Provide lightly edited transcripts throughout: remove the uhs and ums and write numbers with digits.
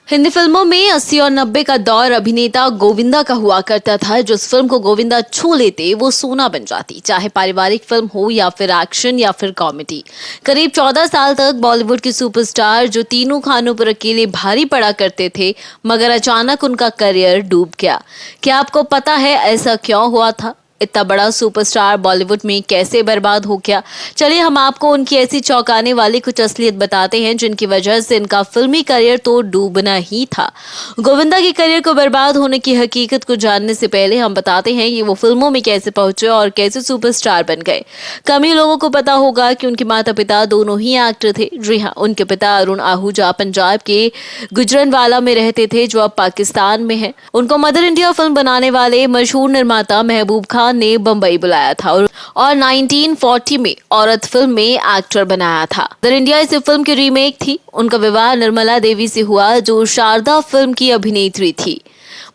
हिंदी फिल्मों में 80 और 90 का दौर अभिनेता गोविंदा का हुआ करता था। जिस फिल्म को गोविंदा छू लेते वो सोना बन जाती, चाहे पारिवारिक फिल्म हो या फिर एक्शन या फिर कॉमेडी। करीब 14 साल तक बॉलीवुड की सुपरस्टार जो तीनों खानों पर अकेले भारी पड़ा करते थे, मगर अचानक उनका करियर डूब गया। क्या आपको पता है ऐसा क्यों हुआ था? इतना बड़ा सुपरस्टार बॉलीवुड में कैसे बर्बाद हो गया? चलिए हम आपको उनकी ऐसी चौंकाने वाली कुछ असलियत बताते हैं जिनकी वजह से इनका फिल्मी करियर तो डूबना ही था। गोविंदा के करियर को बर्बाद होने की हकीकत को जानने से पहले हम बताते हैं कि वो फिल्मों में कैसे पहुंचे और कैसे सुपरस्टार बन गए। कम ही लोगों को पता होगा कि उनके माता पिता दोनों ही एक्टर थे। जी हाँ, उनके पिता अरुण आहूजा पंजाब के गुजरनवाला में रहते थे, जो अब पाकिस्तान में है। उनको मदर इंडिया फिल्म बनाने वाले मशहूर निर्माता महबूब खान ने बंबई बुलाया था और 1940 में औरत फिल्म में एक्टर बनाया था। मदर इंडिया इस फिल्म की रीमेक थी। उनका विवाह निर्मला देवी से हुआ, जो शारदा फिल्म की अभिनेत्री थी।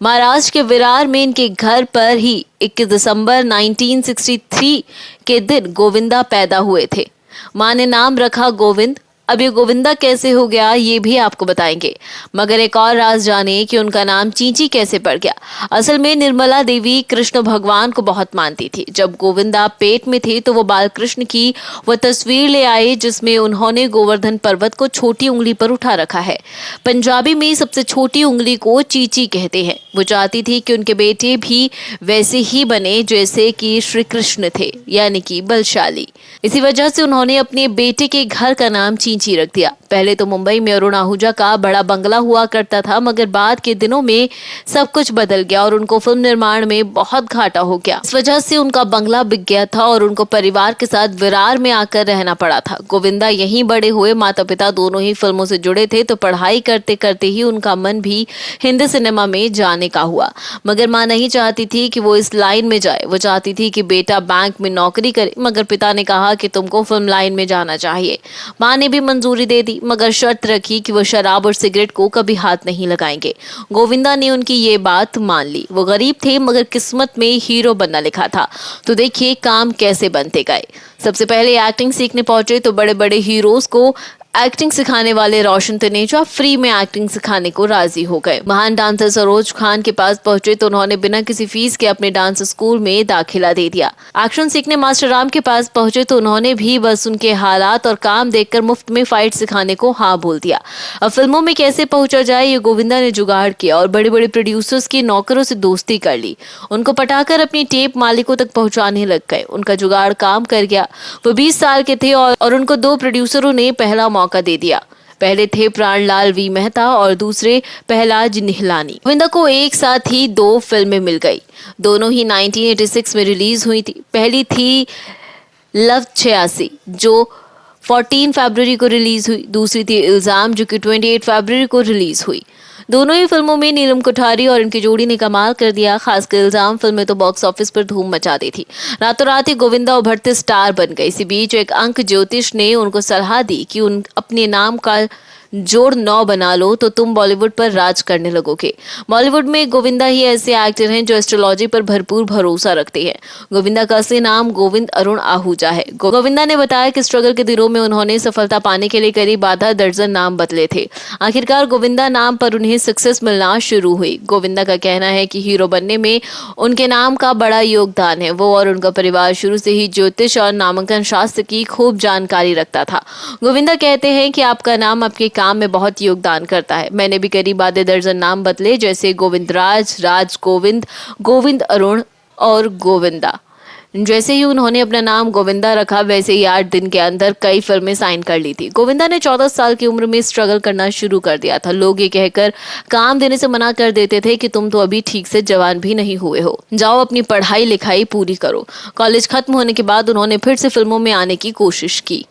महाराष्ट्र के विरार में इनके घर पर ही 21 दिसंबर 1963 के दिन गोविंदा पैदा हुए थे। मां ने नाम रखा गोविंद। अब ये गोविंदा कैसे हो गया ये भी आपको बताएंगे, मगर एक और राज जाने कि उनका नाम चींची कैसे पड़ गया। असल में निर्मला देवी कृष्ण भगवान को बहुत मानती थी। जब गोविंदा पेट में थे तो वो बाल कृष्ण की वो तस्वीर ले आए जिसमें उन्होंने गोवर्धन पर्वत को छोटी उंगली पर उठा रखा है। पंजाबी में सबसे छोटी उंगली को चींची कहते हैं। वो चाहती थी कि उनके बेटे भी वैसे ही बने जैसे कि श्री कृष्ण थे, यानी कि बलशाली। इसी वजह से उन्होंने अपने बेटे के घर का नाम चींची रख दिया। पहले तो मुंबई में अरुण आहूजा का बड़ा बंगला हुआ करता था, मगर बाद के दिनों में सब कुछ बदल गया और उनको फिल्म निर्माण में बहुत घाटा हो गया। इस वजह से उनका बंगला बिक गया था और उनको परिवार के साथ विरार में आकर रहना पड़ा था। गोविंदा यहीं बड़े हुए। माता पिता दोनों ही फिल्मों से जुड़े थे, तो पढ़ाई करते करते ही उनका मन भी हिंदी सिनेमा में जाने का हुआ। मगर माँ नहीं चाहती थी कि वो इस लाइन में जाए। वो चाहती थी कि बेटा बैंक में नौकरी करे, मगर पिता ने कहा कि तुमको फिल्म लाइन में जाना चाहिए। माँ ने भी मंजूरी दे दी, मगर शर्त रखी कि वो शराब और सिगरेट को कभी हाथ नहीं लगाएंगे। गोविंदा ने उनकी ये बात मान ली। वो गरीब थे, मगर किस्मत में हीरो बनना लिखा था। तो देखिए काम कैसे बनते गए। सबसे पहले एक्टिंग सीखने पहुंचे तो बड़े बड़े हीरोज को एक्टिंग सिखाने वाले रोशन तनेजा फ्री में एक्टिंग सिखाने को राजी हो गए। महान डांसर सरोज खान के पास पहुंचे तो उन्होंने बिना किसी फीस के अपने डांस स्कूल में दाखिला दे दिया। एक्शन सीखने मास्टर राम के पास पहुंचे तो उन्होंने भी बस उनके हालात और काम देखकर मुफ्त में फाइट सिखाने को हाँ बोल दिया। अब फिल्मों में कैसे पहुंचा जाए ये गोविंदा ने जुगाड़ किया और बड़े बड़े प्रोड्यूसर्स के नौकरों से दोस्ती कर ली। उनको पटाकर अपनी टेप मालिकों तक पहुंचाने लग गए। उनका जुगाड़ काम कर गया। वो 20 साल के थे और उनको 2 प्रोड्यूसरों ने पहला मौका दे दिया। पहले थे प्राणलाल वी मेहता और दूसरे पहलाज निहलानी। गोविंदा को एक साथ ही 2 फिल्में मिल गई। दोनों ही 1986 में रिलीज हुई थी। पहली थी लव 86 जो 14 फरवरी को रिलीज हुई। दूसरी थी इल्जाम जो कि 28 फरवरी को रिलीज हुई। दोनों ही फिल्मों में नीलम कोठारी और इनकी जोड़ी ने कमाल कर दिया। खासकर इल्जाम फिल्म में तो बॉक्स ऑफिस पर धूम मचा दी थी। रातों रात ही गोविंदा उभरते स्टार बन गए। इसी बीच एक अंक ज्योतिष ने उनको सलाह दी कि उन अपने नाम का जोड़ 9 बना लो तो तुम बॉलीवुड पर राज करने लगोगे। बॉलीवुड में गोविंदा ही ऐसे एक्टर हैं जो एस्ट्रोलॉजी पर भरपूर भरोसा रखते हैं। गोविंदा का असली नाम गोविंद अरुण आहूजा है। गोविंदा ने बताया कि स्ट्रगल के दिनों में उन्होंने सफलता पाने के लिए करीब आधा दर्जन नाम बदले थे। आखिरकार गोविंदा नाम पर उन्हें सक्सेस मिलना शुरू हुई। गोविंदा का कहना है कि हीरो बनने में उनके नाम का बड़ा योगदान है। वो और उनका परिवार शुरू से ही ज्योतिष और नामांकन शास्त्र की खूब जानकारी रखता था। गोविंदा कहते हैं कि आपका नाम आपके काम में बहुत योगदान करता है। मैंने भी करीब आधे दर्जन नाम बदले, जैसे गोविंद राज, राज गोविंद, गोविंद अरुण और गोविंदा। जैसे ही उन्होंने अपना नाम गोविंदा रखा, वैसे ही 8 दिन के अंदर कई फिल्में साइन कर ली थी। गोविंदा ने 14 साल की उम्र में स्ट्रगल करना शुरू कर दिया था। लोग ये कहकर काम देने से मना कर देते थे कि तुम तो अभी ठीक से जवान भी नहीं हुए हो, जाओ अपनी पढ़ाई लिखाई पूरी करो। कॉलेज खत्म होने के बाद उन्होंने फिर से फिल्मों में आने की कोशिश की,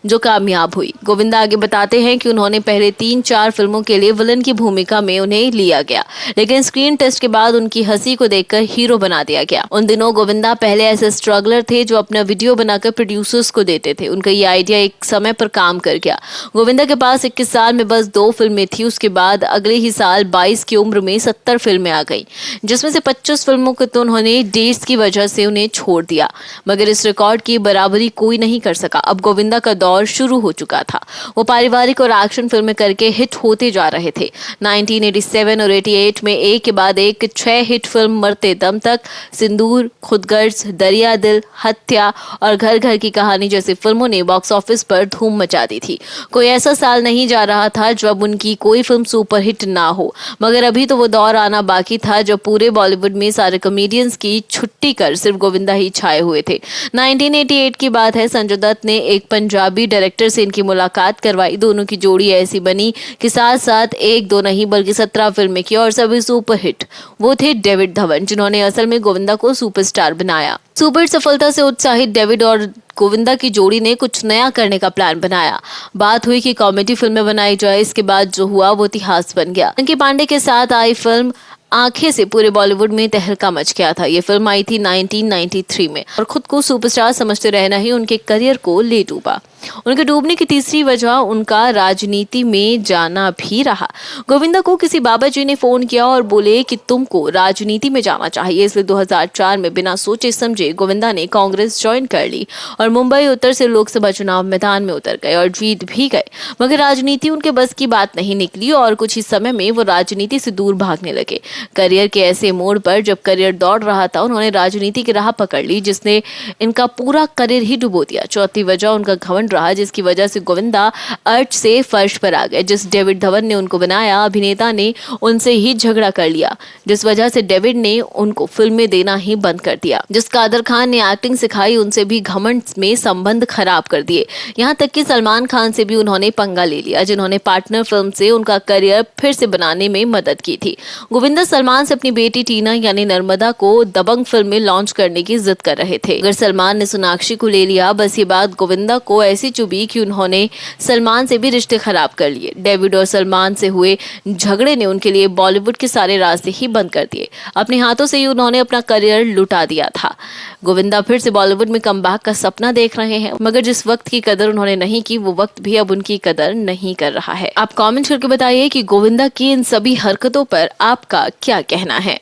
जो कामयाब हुई। गोविंदा आगे बताते हैं कि उन्होंने पहले 3-4 फिल्मों के लिए विलन की भूमिका में उन्हें लिया गया, लेकिन स्क्रीन टेस्ट के बाद उनकी हंसी को देखकर हीरो बना दिया गया। उन दिनों गोविंदा पहले ऐसे स्ट्रगलर थे जो अपना वीडियो बनाकर प्रोड्यूसर्स को देते थे। उनका ये आइडिया एक समय पर काम कर गया। गोविंदा के पास 21 साल में बस 2 फिल्में थी। उसके बाद अगले ही साल 22 की उम्र में 70 फिल्में आ गई, जिसमें से 25 फिल्मों को तो उन्होंने डेट्स की वजह से उन्हें छोड़ दिया, मगर इस रिकॉर्ड की बराबरी कोई नहीं कर सका। अब गोविंदा का का दौर शुरू हो चुका था। वो पारिवारिक और एक्शन फिल्में करके हिट होते जा रहे थे। 1987 और 88 में एक के बाद एक 6 हिट फिल्म मरते दम तक, सिंदूर, खुदगर्ज, दरिया दिल, हत्या और घर घर की कहानी जैसी फिल्मों ने बॉक्स ऑफिस पर धूम मचा दी थी। कोई ऐसा साल नहीं जा रहा था जब उनकी कोई फिल्म सुपरहिट ना हो, मगर अभी तो वो दौर आना बाकी था जब पूरे बॉलीवुड में सारे कॉमेडियंस की छुट्टी कर सिर्फ गोविंदा ही छाए हुए थे। 1988 की बात है। संजय दत्त ने एक पंजाबी डायरेक्टर से इनकी मुलाकात करवाई। दोनों की जोड़ी ऐसी बनी कि साथ साथ एक दो नहीं बल्कि 17 फिल्में की और सभी सुपरहिट। वो थे डेविड धवन, जिन्होंने असल में गोविंदा को सुपरस्टार बनाया। सुपर सफलता से उत्साहित डेविड और गोविंदा की जोड़ी ने कुछ नया करने का प्लान बनाया। बात हुई कि कॉमेडी फिल्में बनाई जाए। इसके बाद जो हुआ वो इतिहास बन गया। अंकी पांडे के साथ आई फिल्म आंखें से पूरे बॉलीवुड में तहलका मच गया था। ये फिल्म आई थी 1993 में और खुद को सुपरस्टार समझते रहना ही उनके करियर को ले डूबा। उनके डूबने की तीसरी वजह उनका राजनीति में जाना भी रहा। गोविंदा को किसी बाबा जी ने फोन किया और बोले कि तुमको राजनीति में जाना चाहिए, इसलिए 2004 में बिना सोचे समझे गोविंदा ने कांग्रेस ज्वाइन कर ली और मुंबई उत्तर से लोकसभा चुनाव मैदान में उतर गए और जीत भी गए। मगर राजनीति उनके बस की बात नहीं निकली और कुछ ही समय में वो राजनीति से दूर भागने लगे। करियर के ऐसे मोड़ पर जब करियर दौड़ रहा था, उन्होंने राजनीति की राह पकड़ ली जिसने इनका पूरा करियर ही डुबो दिया। चौथी वजह उनका घमंड रहा, जिसकी वजह से गोविंदा अर्श से फर्श पर आ गए। जिस डेविड धवन ने उनको बनाया, अभिनेता ने उनसे ही झगड़ा कर लिया, जिस वजह से डेविड ने उनको फिल्में देना ही बंद कर दिया। जिस कादर खान ने एक्टिंग सिखाई, उनसे भी घमंड में संबंध खराब कर दिए। यहाँ तक कि सलमान खान से भी उन्होंने पंगा ले लिया, जिन्होंने पार्टनर फिल्म से उनका करियर फिर से बनाने में मदद की थी। गोविंदा सलमान से अपनी बेटी टीना यानी नर्मदा को दबंग फिल्म में लॉन्च करने की जिद कर रहे थे। अगर सलमान ने सोनाक्षी को ले लिया, बस ये बात गोविंदा को ऐसी चुभी कि उन्होंने सलमान से भी रिश्ते खराब कर लिए। डेविड और सलमान से हुए झगड़े ने उनके लिए बॉलीवुड के सारे रास्ते ही बंद कर दिए। अपने हाथों से ही उन्होंने अपना करियर लुटा दिया था। गोविंदा फिर से बॉलीवुड में कमबैक का सपना देख रहे हैं, मगर जिस वक्त की कदर उन्होंने नहीं की, वो वक्त भी अब उनकी कदर नहीं कर रहा है। आप कमेंट करके बताइए कि गोविंदा की इन सभी हरकतों पर आपका क्या कहना है।